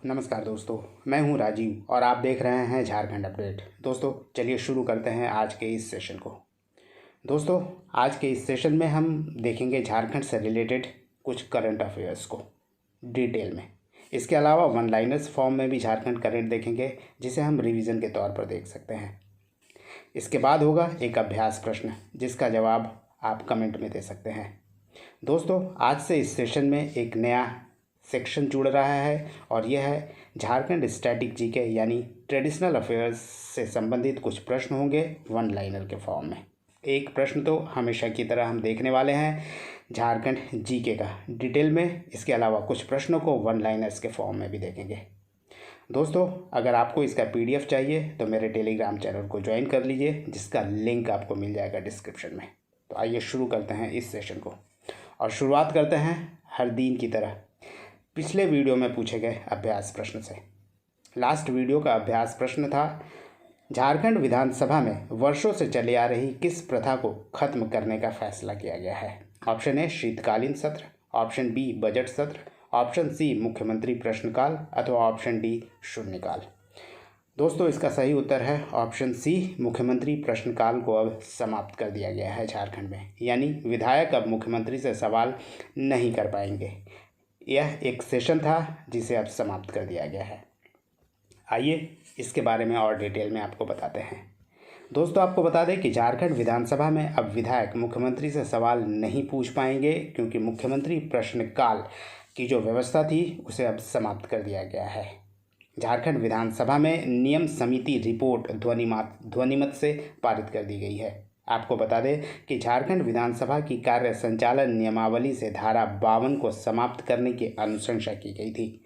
नमस्कार दोस्तों, मैं हूं राजीव और आप देख रहे हैं झारखंड अपडेट। दोस्तों चलिए शुरू करते हैं आज के इस सेशन को। दोस्तों आज के इस सेशन में हम देखेंगे झारखंड से रिलेटेड कुछ करंट अफेयर्स को डिटेल में। इसके अलावा वन लाइनर्स फॉर्म में भी झारखंड करंट देखेंगे, जिसे हम रिवीजन के तौर पर देख सकते हैं। इसके बाद होगा एक अभ्यास प्रश्न, जिसका जवाब आप कमेंट में दे सकते हैं। दोस्तों आज से इस सेशन में एक नया सेक्शन जुड़ रहा है और यह है झारखंड स्टैटिक जीके यानी ट्रेडिशनल अफेयर्स से संबंधित कुछ प्रश्न होंगे वन लाइनर के फॉर्म में। एक प्रश्न तो हमेशा की तरह हम देखने वाले हैं झारखंड जीके का डिटेल में, इसके अलावा कुछ प्रश्नों को वन लाइनर्स के फॉर्म में भी देखेंगे। दोस्तों अगर आपको इसका PDF चाहिए तो मेरे टेलीग्राम चैनल को ज्वाइन कर लीजिए, जिसका लिंक आपको मिल जाएगा डिस्क्रिप्शन में। तो आइए शुरू करते हैं इस सेशन को और शुरुआत करते हैं हर दिन की तरह पिछले वीडियो में पूछे गए अभ्यास प्रश्न से। लास्ट वीडियो का अभ्यास प्रश्न था, झारखंड विधानसभा में वर्षों से चली आ रही किस प्रथा को खत्म करने का फैसला किया गया है। ऑप्शन ए शीतकालीन सत्र, ऑप्शन बी बजट सत्र, ऑप्शन सी मुख्यमंत्री प्रश्नकाल अथवा ऑप्शन डी शून्यकाल। दोस्तों इसका सही उत्तर है ऑप्शन सी, मुख्यमंत्री प्रश्नकाल को अब समाप्त कर दिया गया है झारखंड में, यानी विधायक अब मुख्यमंत्री से सवाल नहीं कर पाएंगे। यह एक सेशन था जिसे अब समाप्त कर दिया गया है। आइए इसके बारे में और डिटेल में आपको बताते हैं। दोस्तों आपको बता दें कि झारखंड विधानसभा में अब विधायक मुख्यमंत्री से सवाल नहीं पूछ पाएंगे, क्योंकि मुख्यमंत्री प्रश्नकाल की जो व्यवस्था थी उसे अब समाप्त कर दिया गया है। झारखंड विधानसभा में नियम समिति रिपोर्ट ध्वनिमत से पारित कर दी गई है। आपको बता दें कि झारखंड विधानसभा की कार्य संचालन नियमावली से धारा 52 को समाप्त करने की अनुशंसा की गई थी।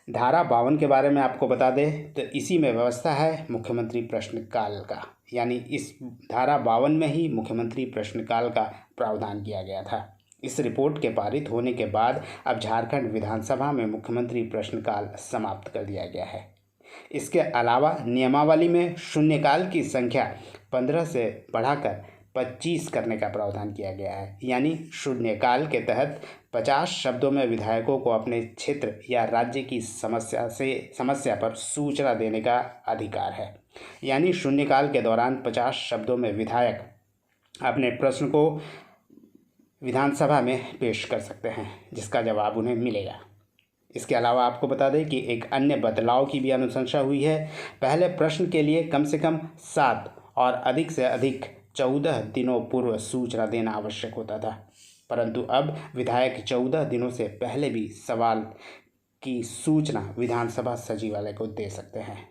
धारा 52 के बारे में आपको बता दें तो इसी में व्यवस्था है मुख्यमंत्री प्रश्नकाल का, यानी इस धारा 52 में ही मुख्यमंत्री प्रश्नकाल का प्रावधान किया गया था। इस रिपोर्ट के पारित होने के बाद अब झारखंड विधानसभा में मुख्यमंत्री प्रश्नकाल समाप्त कर दिया गया है। इसके अलावा नियमावली में शून्यकाल की संख्या 15 से बढ़ाकर 25 करने का प्रावधान किया गया है, यानी शून्यकाल के तहत 50 शब्दों में विधायकों को अपने क्षेत्र या राज्य की समस्या पर सूचना देने का अधिकार है। यानी शून्यकाल के दौरान 50 शब्दों में विधायक अपने प्रश्न को विधानसभा में पेश कर सकते हैं, जिसका जवाब उन्हें मिलेगा। इसके अलावा आपको बता दें कि एक अन्य बदलाव की भी अनुशंसा हुई है। पहले प्रश्न के लिए कम से कम 7 और अधिक से अधिक 14 दिनों पूर्व सूचना देना आवश्यक होता था, परंतु अब विधायक 14 दिनों से पहले भी सवाल की सूचना विधानसभा सचिवालय को दे सकते हैं।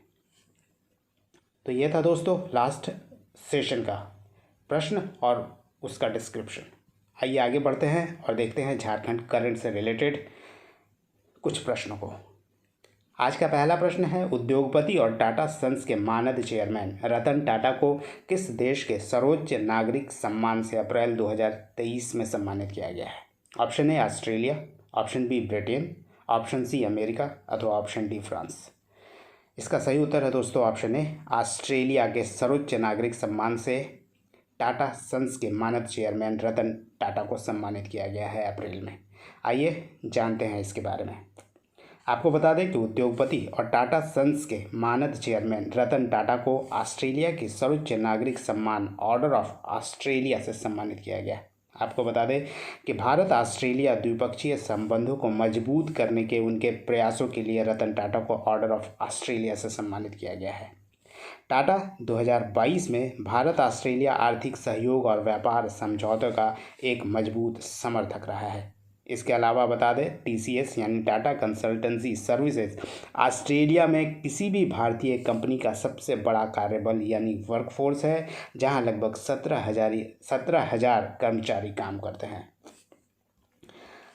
तो ये था दोस्तों लास्ट सेशन का प्रश्न और उसका डिस्क्रिप्शन। आइए आगे बढ़ते हैं और देखते हैं झारखंड करंट से रिलेटेड कुछ प्रश्नों को। आज का पहला प्रश्न है, उद्योगपति और टाटा सन्स के मानद चेयरमैन रतन टाटा को किस देश के सर्वोच्च नागरिक सम्मान से अप्रैल 2023 में सम्मानित किया गया है। Option A Australia, option B Britain, option C America अथवा ऑप्शन डी फ्रांस। इसका सही उत्तर है दोस्तों ऑप्शन ए, ऑस्ट्रेलिया के सर्वोच्च नागरिक सम्मान से टाटा सन्स के मानद चेयरमैन रतन टाटा को सम्मानित किया गया है अप्रैल में। आइए जानते हैं इसके बारे में। आपको बता दें कि उद्योगपति और टाटा सन्स के मानद चेयरमैन रतन टाटा को ऑस्ट्रेलिया की सर्वोच्च नागरिक सम्मान ऑर्डर ऑफ ऑस्ट्रेलिया से सम्मानित किया गया। आपको बता दें कि भारत ऑस्ट्रेलिया द्विपक्षीय संबंधों को मजबूत करने के उनके प्रयासों के लिए रतन टाटा को ऑर्डर ऑफ ऑस्ट्रेलिया से सम्मानित किया गया है। टाटा 2022 में भारत ऑस्ट्रेलिया आर्थिक सहयोग और व्यापार समझौते का एक मजबूत समर्थक रहा है। इसके अलावा बता दें TCS यानी टाटा कंसल्टेंसी सर्विसेज ऑस्ट्रेलिया में किसी भी भारतीय कंपनी का सबसे बड़ा कार्यबल यानी वर्कफोर्स है, जहां लगभग 17,000 कर्मचारी काम करते हैं।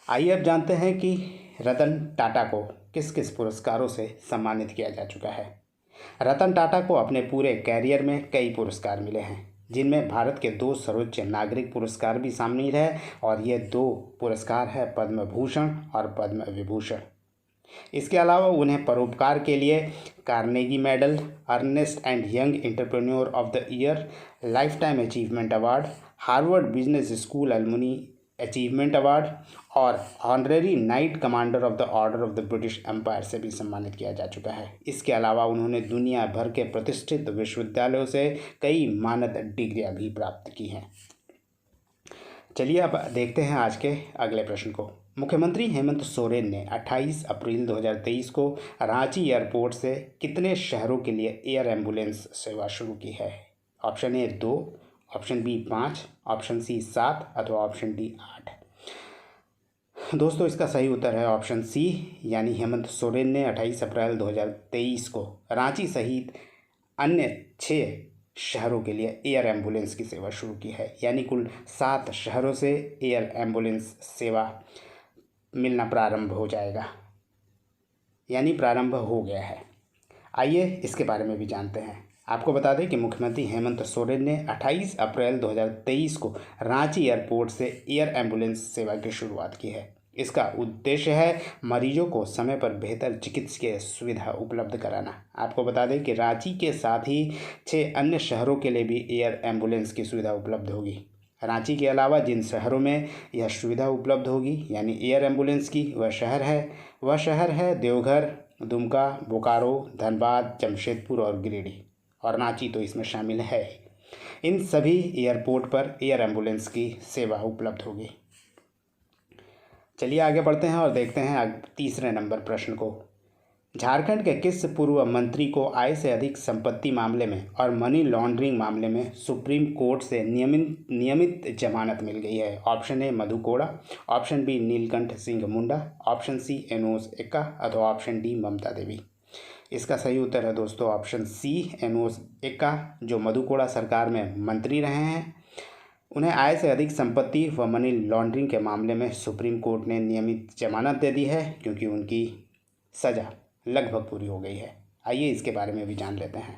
आइए अब जानते हैं कि रतन टाटा को किस किस पुरस्कारों से सम्मानित किया जा चुका है। रतन टाटा को अपने पूरे कैरियर में कई पुरस्कार मिले हैं, जिनमें भारत के 2 सर्वोच्च नागरिक पुरस्कार भी शामिल है और ये 2 पुरस्कार है पद्म भूषण और पद्म विभूषण। इसके अलावा उन्हें परोपकार के लिए Carnegie medal, Ernst and Young entrepreneur of the year, lifetime achievement award, Harvard business school alumni achievement award और honorary Knight Commander of the Order of the British Empire से भी सम्मानित किया जा चुका है। इसके अलावा उन्होंने दुनिया भर के प्रतिष्ठित विश्वविद्यालयों से कई मानद डिग्रियां भी प्राप्त की हैं। चलिए अब देखते हैं आज के अगले प्रश्न को। मुख्यमंत्री हेमंत सोरेन ने 28 अप्रैल 2023 को रांची एयरपोर्ट से कितने शहरों के लिए एयर एम्बुलेंस सेवा शुरू की है? Option A 2, option B 5, option C 7 अथवा ऑप्शन डी 8। दोस्तों इसका सही उत्तर है ऑप्शन सी, यानी हेमंत सोरेन ने 28 अप्रैल 2023 को रांची सहित अन्य 6 शहरों के लिए एयर एम्बुलेंस की सेवा शुरू की है। यानी कुल 7 शहरों से एयर एम्बुलेंस सेवा मिलना प्रारंभ हो जाएगा, यानी प्रारंभ हो गया है। आइए इसके बारे में भी जानते हैं। आपको बता दें कि मुख्यमंत्री हेमंत सोरेन ने 28 अप्रैल 2023 को रांची एयरपोर्ट से एयर एम्बुलेंस सेवा की शुरुआत की है। इसका उद्देश्य है मरीजों को समय पर बेहतर चिकित्सकीय सुविधा उपलब्ध कराना। आपको बता दें कि रांची के साथ ही 6 अन्य शहरों के लिए भी एयर एम्बुलेंस की सुविधा उपलब्ध होगी। रांची के अलावा जिन शहरों में यह सुविधा उपलब्ध होगी यानी एयर एम्बुलेंस की, वह शहर है देवघर, दुमका, बोकारो, धनबाद, जमशेदपुर और गिरिडीह, और रांची तो इसमें शामिल है। इन सभी एयरपोर्ट पर एयर एम्बुलेंस की सेवा उपलब्ध होगी। चलिए आगे बढ़ते हैं और देखते हैं तीसरे नंबर प्रश्न को। झारखंड के किस पूर्व मंत्री को आय से अधिक संपत्ति मामले में और मनी लॉन्ड्रिंग मामले में सुप्रीम कोर्ट से नियमित जमानत मिल गई है? Option A Madhu Koda, option B Neelkanth Singh Munda, option C Enos Ekka अथवा ऑप्शन डी ममता देवी। इसका सही उत्तर है दोस्तों ऑप्शन सी, एनोस एक्का, जो मधु कोड़ा सरकार में मंत्री रहे हैं। उन्हें आय से अधिक संपत्ति व मनी लॉन्ड्रिंग के मामले में सुप्रीम कोर्ट ने नियमित जमानत दे दी है, क्योंकि उनकी सज़ा लगभग पूरी हो गई है। आइए इसके बारे में भी जान लेते हैं।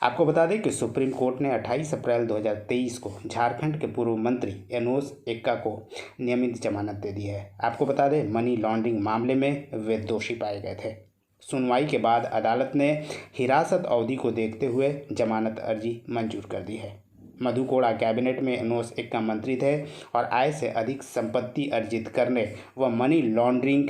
आपको बता दें कि सुप्रीम कोर्ट ने 28 अप्रैल 2023 को झारखंड के पूर्व मंत्री एनोस एक्का को नियमित जमानत दे दी है। आपको बता दें मनी लॉन्ड्रिंग मामले में वे दोषी पाए गए थे। सुनवाई के बाद अदालत ने हिरासत अवधि को देखते हुए जमानत अर्जी मंजूर कर दी है। मधु कोड़ा कैबिनेट में एनोस एक्का मंत्री थे और आय से अधिक संपत्ति अर्जित करने व मनी लॉन्ड्रिंग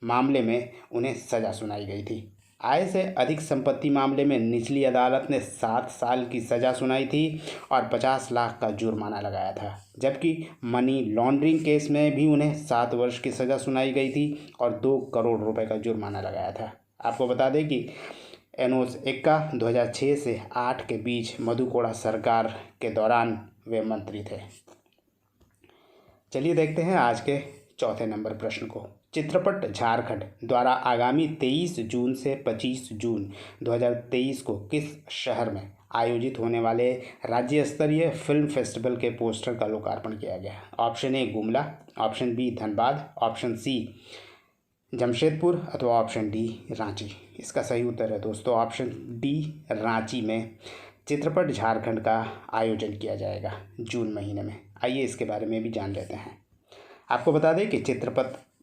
मामले में उन्हें सज़ा सुनाई गई थी। आय से अधिक संपत्ति मामले में निचली अदालत ने 7 साल की सज़ा सुनाई थी और 50 लाख का जुर्माना लगाया था, जबकि मनी लॉन्ड्रिंग केस में भी उन्हें 7 वर्ष की सज़ा सुनाई गई थी और 2 करोड़ रुपए का जुर्माना लगाया था। आपको बता दें कि एनोस एक्का 2006 से 8 के बीच मधु कोड़ा सरकार के दौरान वे मंत्री थे। चलिए देखते हैं आज के चौथे नंबर प्रश्न को। चित्रपट झारखंड द्वारा आगामी 23 जून से 25 जून 2023 को किस शहर में आयोजित होने वाले राज्य स्तरीय फिल्म फेस्टिवल के पोस्टर का लोकार्पण किया गया? Option A Gumla, option B Dhanbad, option C Jamshedpur अथवा ऑप्शन डी रांची। इसका सही उत्तर है दोस्तों ऑप्शन डी, रांची में चित्रपट झारखंड का आयोजन किया जाएगा जून महीने में। आइए इसके बारे में भी जान लेते हैं। आपको बता दें कि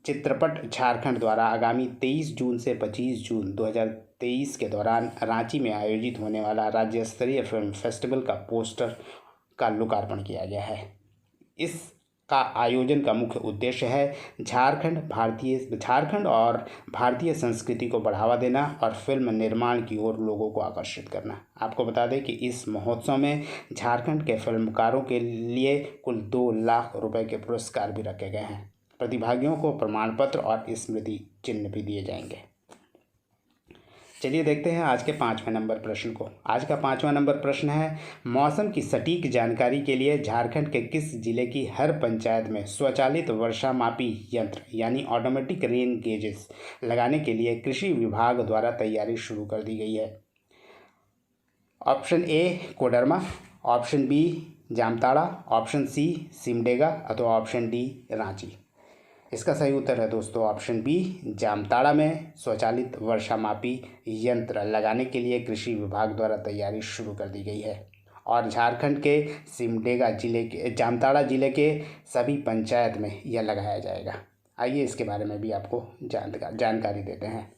चित्रपट झारखंड द्वारा आगामी 23 जून से 25 जून 2023 के दौरान रांची में आयोजित होने वाला राज्य स्तरीय फिल्म फेस्टिवल का पोस्टर का लोकार्पण किया गया है। इसका आयोजन का मुख्य उद्देश्य है झारखंड और भारतीय संस्कृति को बढ़ावा देना और फिल्म निर्माण की ओर लोगों को आकर्षित करना। आपको बता दें कि इस महोत्सव में झारखंड के फिल्मकारों के लिए कुल 2 लाख रुपए के पुरस्कार भी रखे गए हैं। प्रतिभागियों को प्रमाण पत्र और स्मृति चिन्ह भी दिए जाएंगे। चलिए देखते हैं आज के 5वें नंबर प्रश्न को। आज का 5वां नंबर प्रश्न है, मौसम की सटीक जानकारी के लिए झारखंड के किस जिले की हर पंचायत में स्वचालित वर्षा मापी यंत्र यानी ऑटोमेटिक रेन गेजेस लगाने के लिए कृषि विभाग द्वारा तैयारी शुरू कर दी गई है? Option A Koderma, option B Jamtara, option C Simdega अथवा ऑप्शन डी रांची। इसका सही उत्तर है दोस्तों ऑप्शन बी, जामताड़ा में स्वचालित वर्षा मापी यंत्र लगाने के लिए कृषि विभाग द्वारा तैयारी शुरू कर दी गई है और झारखंड के जामताड़ा जिले के सभी पंचायत में यह लगाया जाएगा। आइए इसके बारे में भी आपको जानकारी देते हैं।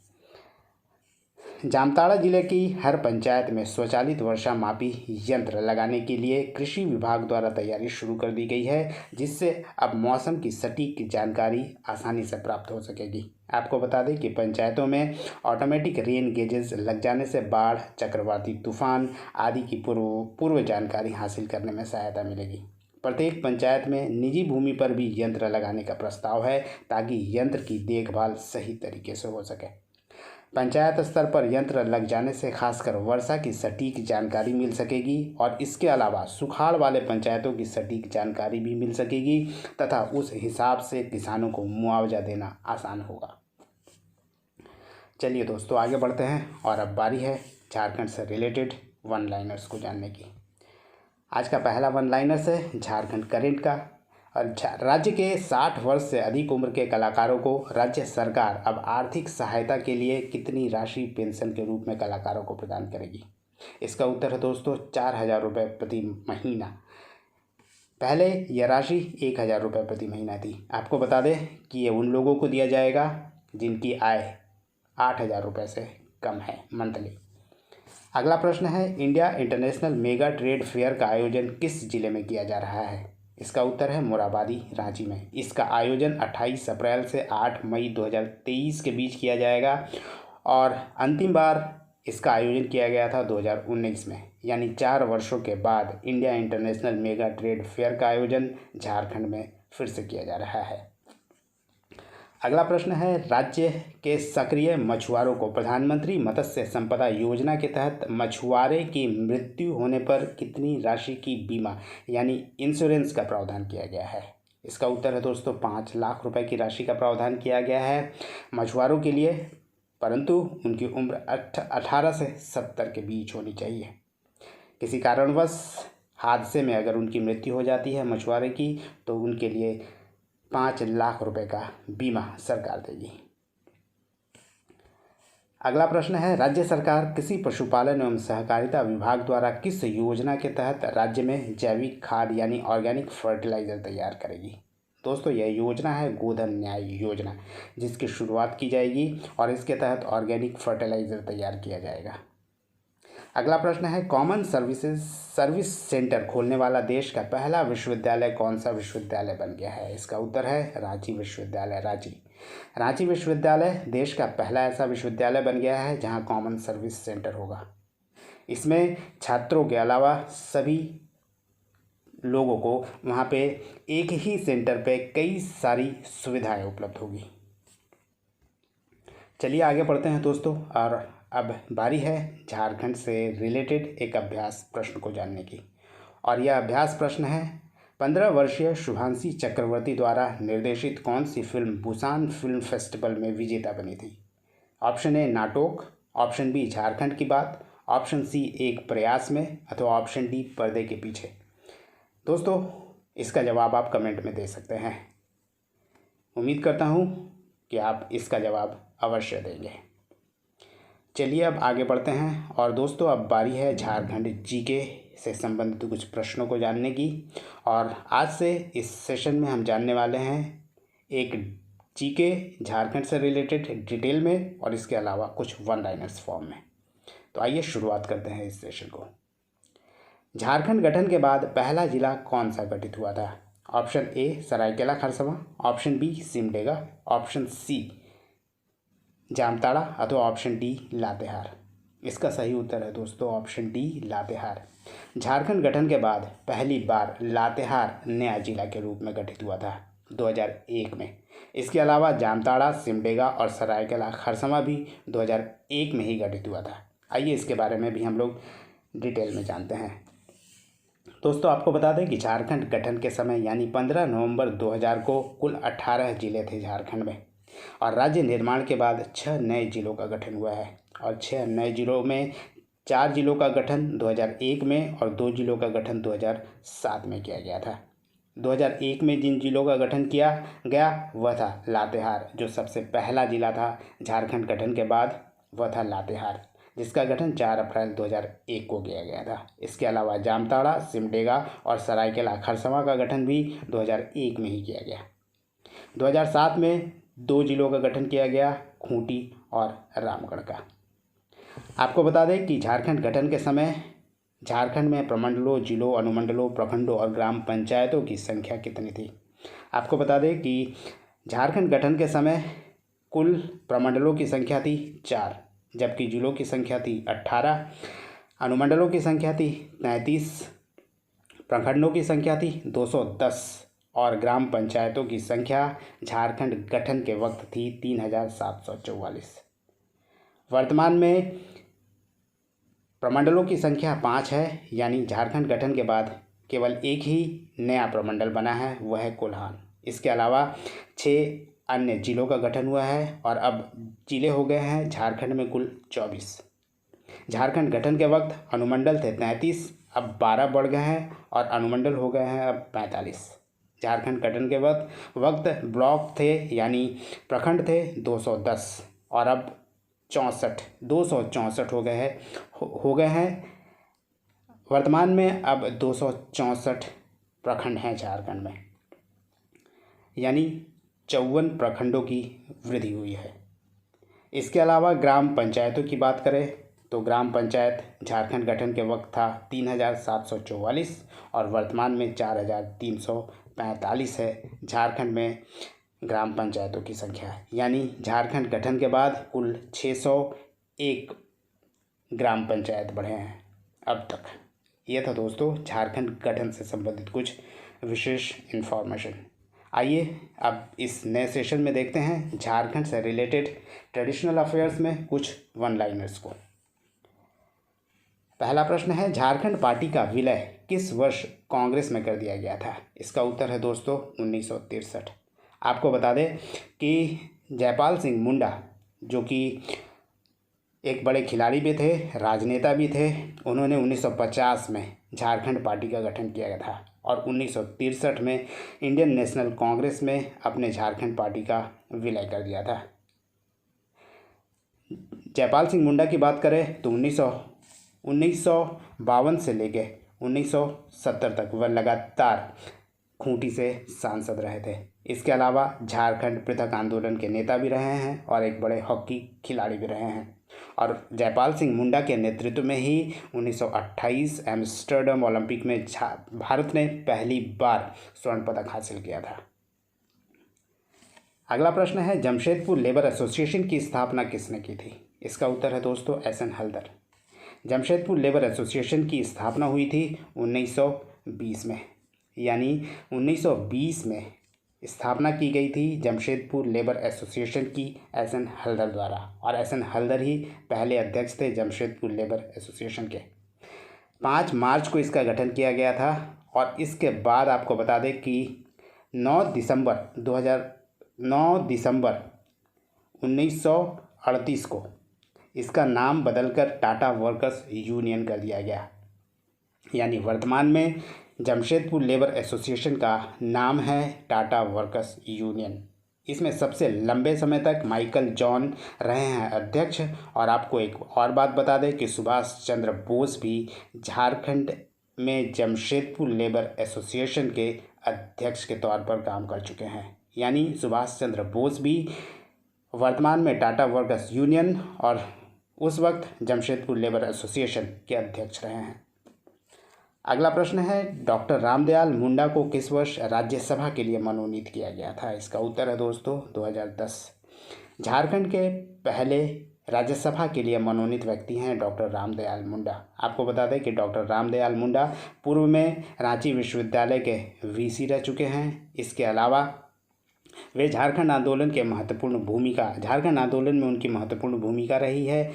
जामताड़ा जिले की हर पंचायत में स्वचालित वर्षा मापी यंत्र लगाने के लिए कृषि विभाग द्वारा तैयारी शुरू कर दी गई है, जिससे अब मौसम की सटीक जानकारी आसानी से प्राप्त हो सकेगी। आपको बता दें कि पंचायतों में ऑटोमेटिक रेन गेजेस लग जाने से बाढ़, चक्रवाती तूफान आदि की पूर्व जानकारी हासिल करने में सहायता मिलेगी। प्रत्येक पंचायत में निजी भूमि पर भी यंत्र लगाने का प्रस्ताव है, ताकि यंत्र की देखभाल सही तरीके से हो सके। पंचायत स्तर पर यंत्र लग जाने से खासकर वर्षा की सटीक जानकारी मिल सकेगी और इसके अलावा सुखाड़ वाले पंचायतों की सटीक जानकारी भी मिल सकेगी तथा उस हिसाब से किसानों को मुआवजा देना आसान होगा। चलिए दोस्तों, आगे बढ़ते हैं और अब बारी है झारखंड से रिलेटेड वन लाइनर्स को जानने की। आज का पहला वन लाइनर्स है झारखंड करंट का। और राज्य के 60 वर्ष से अधिक उम्र के कलाकारों को राज्य सरकार अब आर्थिक सहायता के लिए कितनी राशि पेंशन के रूप में कलाकारों को प्रदान करेगी? इसका उत्तर है दोस्तों 4,000 रुपये प्रति महीना। पहले यह राशि 1,000 रुपये प्रति महीना थी। आपको बता दें कि ये उन लोगों को दिया जाएगा जिनकी आय 8,000 रुपये से कम है मंथली। अगला प्रश्न है, India international mega trade fair का आयोजन किस जिले में किया जा रहा है? इसका उत्तर है मोराबादी, रांची में। इसका आयोजन 28 अप्रैल से 8 मई 2023 के बीच किया जाएगा और अंतिम बार इसका आयोजन किया गया था 2019 में। यानी 4 वर्षों के बाद India international mega trade fair का आयोजन झारखंड में फिर से किया जा रहा है। अगला प्रश्न है, राज्य के सक्रिय मछुआरों को प्रधानमंत्री मत्स्य संपदा योजना के तहत मछुआरे की मृत्यु होने पर कितनी राशि की बीमा यानी इंश्योरेंस का प्रावधान किया गया है? इसका उत्तर है दोस्तों 5 लाख रुपए की राशि का प्रावधान किया गया है मछुआरों के लिए, परंतु उनकी उम्र 18 से 70 के बीच होनी चाहिए। किसी कारणवश हादसे में अगर उनकी मृत्यु हो जाती है मछुआरे की, तो उनके लिए 5 लाख रुपए का बीमा सरकार देगी। अगला प्रश्न है, राज्य सरकार कृषि पशुपालन एवं सहकारिता विभाग द्वारा किस योजना के तहत राज्य में जैविक खाद यानी ऑर्गेनिक फर्टिलाइजर तैयार करेगी? दोस्तों, यह योजना है गोधन न्याय योजना, जिसकी शुरुआत की जाएगी और इसके तहत ऑर्गेनिक फर्टिलाइजर तैयार किया जाएगा। अगला प्रश्न है, कॉमन सर्विस सेंटर खोलने वाला देश का पहला विश्वविद्यालय कौन सा विश्वविद्यालय बन गया है? इसका उत्तर है रांची विश्वविद्यालय, रांची। रांची विश्वविद्यालय देश का पहला ऐसा विश्वविद्यालय बन गया है जहां कॉमन सर्विस सेंटर होगा। इसमें छात्रों के अलावा सभी लोगों को वहां पे एक ही सेंटर पे कई सारी सुविधाएं उपलब्ध होगी। चलिए आगे बढ़ते हैं दोस्तों, और अब बारी है झारखंड से रिलेटेड एक अभ्यास प्रश्न को जानने की। और यह अभ्यास प्रश्न है, 15 वर्षीय शुभांशी चक्रवर्ती द्वारा निर्देशित कौन सी फिल्म बुसान फिल्म फेस्टिवल में विजेता बनी थी? Option A Natok, option B Jharkhand की बात, ऑप्शन सी एक प्रयास में, अथवा ऑप्शन डी पर्दे के पीछे। दोस्तों, इसका जवाब आप कमेंट में दे सकते हैं। उम्मीद करता हूँ कि आप इसका जवाब अवश्य देंगे। चलिए अब आगे बढ़ते हैं और दोस्तों अब बारी है झारखंड जीके से संबंधित कुछ प्रश्नों को जानने की। और आज से इस सेशन में हम जानने वाले हैं एक जीके झारखंड से रिलेटेड डिटेल में और इसके अलावा कुछ वन लाइनर्स फॉर्म में। तो आइए शुरुआत करते हैं इस सेशन को। झारखंड गठन के बाद पहला जिला कौन सा गठित हुआ था? Option A Seraikela Kharsawan, option B Simdega, option C Jamtara, अथवा ऑप्शन डी लातेहार। इसका सही उत्तर है दोस्तों ऑप्शन डी लातेहार। झारखंड गठन के बाद पहली बार लातेहार नया जिला के रूप में गठित हुआ था 2001 में। इसके अलावा जामताड़ा, सिमडेगा और सरायकेला खरसावां भी 2001 में ही गठित हुआ था। आइए इसके बारे में भी हम लोग डिटेल में जानते हैं। दोस्तों, आपको बता दें कि झारखंड गठन के समय यानी 15 नवंबर 2000 को कुल 18 जिले थे झारखंड में, और राज्य निर्माण के बाद 6 नए जिलों का गठन हुआ है। और 6 नए जिलों में 4 जिलों का गठन 2001 में और 2 जिलों का गठन 2007 में किया गया था। 2001 में जिन जिलों का गठन किया गया वह था लातेहार, जो सबसे पहला जिला था झारखंड गठन के बाद, वह था लातेहार, जिसका गठन 4 अप्रैल 2001 को किया गया था। इसके अलावा जामताड़ा, सिमडेगा और सरायकेला खरसावां का गठन भी 2001 में ही किया गया। 2007 में 2 जिलों का गठन किया गया, खूंटी और रामगढ़ का। आपको बता दें कि झारखंड गठन के समय झारखंड में प्रमंडलों, जिलों, अनुमंडलों, प्रखंडों और ग्राम पंचायतों की संख्या कितनी थी। आपको बता दें कि झारखंड गठन के समय कुल प्रमंडलों की संख्या थी 4, जबकि जिलों की संख्या थी 18, अनुमंडलों की संख्या थी 33, प्रखंडों की संख्या थी 210 और ग्राम पंचायतों की संख्या झारखंड गठन के वक्त थी 3744। वर्तमान में प्रमंडलों की संख्या 5 है, यानी झारखंड गठन के बाद केवल एक ही नया प्रमंडल बना है, वह है कोल्हान। इसके अलावा 6 अन्य जिलों का गठन हुआ है और अब जिले हो गए हैं झारखंड में कुल 24। झारखंड गठन के वक्त अनुमंडल थे 33, अब 12 बढ़ गए हैं और अनुमंडल हो गए हैं अब 45। झारखंड गठन के वक्त ब्लॉक थे यानी प्रखंड थे 210 और अब 264 हो गए हैं। वर्तमान में अब 264 प्रखंड हैं झारखंड में, यानी 54 प्रखंडों की वृद्धि हुई है। इसके अलावा ग्राम पंचायतों की बात करें तो ग्राम पंचायत झारखंड गठन के वक्त था 3744 और वर्तमान में 4345 है झारखंड में ग्राम पंचायतों की संख्या, यानी झारखंड गठन के बाद कुल 601 ग्राम पंचायत बढ़े हैं अब तक। ये था दोस्तों झारखंड गठन से संबंधित कुछ विशेष इन्फॉर्मेशन। आइए अब इस नए सेशन में देखते हैं झारखंड से रिलेटेड ट्रेडिशनल अफेयर्स में कुछ वन लाइनर्स को। पहला प्रश्न है, झारखंड पार्टी का विलय किस वर्ष कांग्रेस में कर दिया गया था। इसका उत्तर है दोस्तों 1963। आपको बता दें कि जयपाल सिंह मुंडा, जो कि एक बड़े खिलाड़ी भी थे, राजनेता भी थे, उन्होंने 1950 में झारखंड पार्टी का गठन किया गया था और 1963 में इंडियन नेशनल कांग्रेस में अपने झारखंड पार्टी का विलय कर दिया था। जयपाल सिंह मुंडा की बात करें तो 1952 से लेकर 1970 तक वह लगातार खूंटी से सांसद रहे थे। इसके अलावा झारखंड पृथक आंदोलन के नेता भी रहे हैं और एक बड़े हॉकी खिलाड़ी भी रहे हैं और जयपाल सिंह मुंडा के नेतृत्व में ही 1928 एम्स्टर्डम ओलंपिक में भारत ने पहली बार स्वर्ण पदक हासिल किया था। अगला प्रश्न है, जमशेदपुर लेबर एसोसिएशन की स्थापना किसने की थी। इसका उत्तर है दोस्तों SN Haldar. Jamshedpur labour association की स्थापना हुई थी 1920 में, यानी 1920 में स्थापना की गई थी जमशेदपुर लेबर एसोसिएशन की एसएन हल्दर द्वारा और एसएन हल्दर ही पहले अध्यक्ष थे जमशेदपुर लेबर एसोसिएशन के। 5 मार्च को इसका गठन किया गया था और इसके बाद आपको बता दें कि 9 दिसंबर 1938 को इसका नाम बदलकर टाटा वर्कर्स यूनियन कर दिया गया, यानी वर्तमान में जमशेदपुर लेबर एसोसिएशन का नाम है टाटा वर्कर्स यूनियन। इसमें सबसे लंबे समय तक माइकल जॉन रहे हैं अध्यक्ष। और आपको एक और बात बता दें कि सुभाष चंद्र बोस भी झारखंड में जमशेदपुर लेबर एसोसिएशन के अध्यक्ष के तौर पर काम कर चुके हैं, यानी सुभाष चंद्र बोस भी वर्तमान में टाटा वर्कर्स यूनियन और उस वक्त जमशेदपुर लेबर एसोसिएशन के अध्यक्ष रहे हैं। अगला प्रश्न है, डॉक्टर रामदयाल मुंडा को किस वर्ष राज्यसभा के लिए मनोनीत किया गया था। इसका उत्तर है दोस्तों 2010। झारखंड के पहले राज्यसभा के लिए मनोनीत व्यक्ति हैं डॉक्टर रामदयाल मुंडा। आपको बता दें कि डॉक्टर रामदयाल मुंडा पूर्व में रांची विश्वविद्यालय के वीसी रह चुके हैं। इसके अलावा वे झारखंड आंदोलन में उनकी महत्वपूर्ण भूमिका रही है।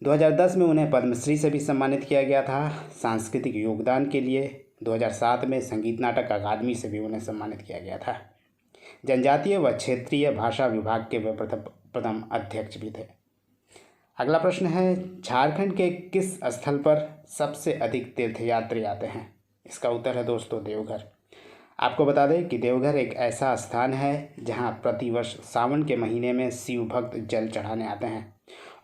2010 में उन्हें पद्मश्री से भी सम्मानित किया गया था सांस्कृतिक योगदान के लिए। 2007 में संगीत नाटक अकादमी से भी उन्हें सम्मानित किया गया था। जनजातीय व क्षेत्रीय भाषा विभाग के वे प्रथम अध्यक्ष भी थे। अगला प्रश्न है, झारखंड के किस स्थल पर सबसे अधिक तीर्थयात्री आते हैं। इसका उत्तर है दोस्तों देवघर। आपको बता दें कि देवघर एक ऐसा स्थान है जहां प्रतिवर्ष सावन के महीने में शिव भक्त जल चढ़ाने आते हैं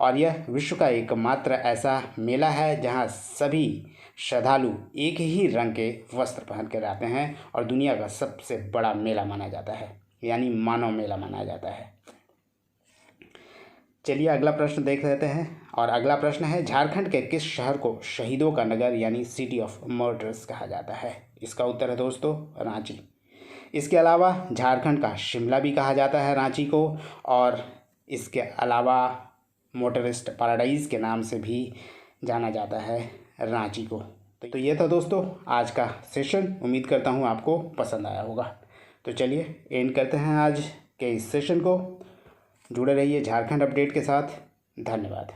और यह विश्व का एकमात्र ऐसा मेला है जहां सभी श्रद्धालु एक ही रंग के वस्त्र पहन कर आते हैं और दुनिया का सबसे बड़ा मेला माना जाता है, यानी मानव मेला माना जाता है। चलिए अगला प्रश्न देख लेते हैं। और अगला प्रश्न है, झारखंड के किस शहर को शहीदों का नगर यानी सिटी ऑफ मार्टर्स कहा जाता है? इसका उत्तर है दोस्तों रांची। इसके अलावा झारखंड का शिमला भी कहा जाता है रांची को, और इसके अलावा मोटरिस्ट पैराडाइज के नाम से भी जाना जाता है रांची को। तो ये था दोस्तों आज का सेशन। उम्मीद करता हूँ आपको पसंद आया होगा। तो चलिए एंड करते हैं आज के इस सेशन को। जुड़े रहिए झारखंड अपडेट के साथ। धन्यवाद।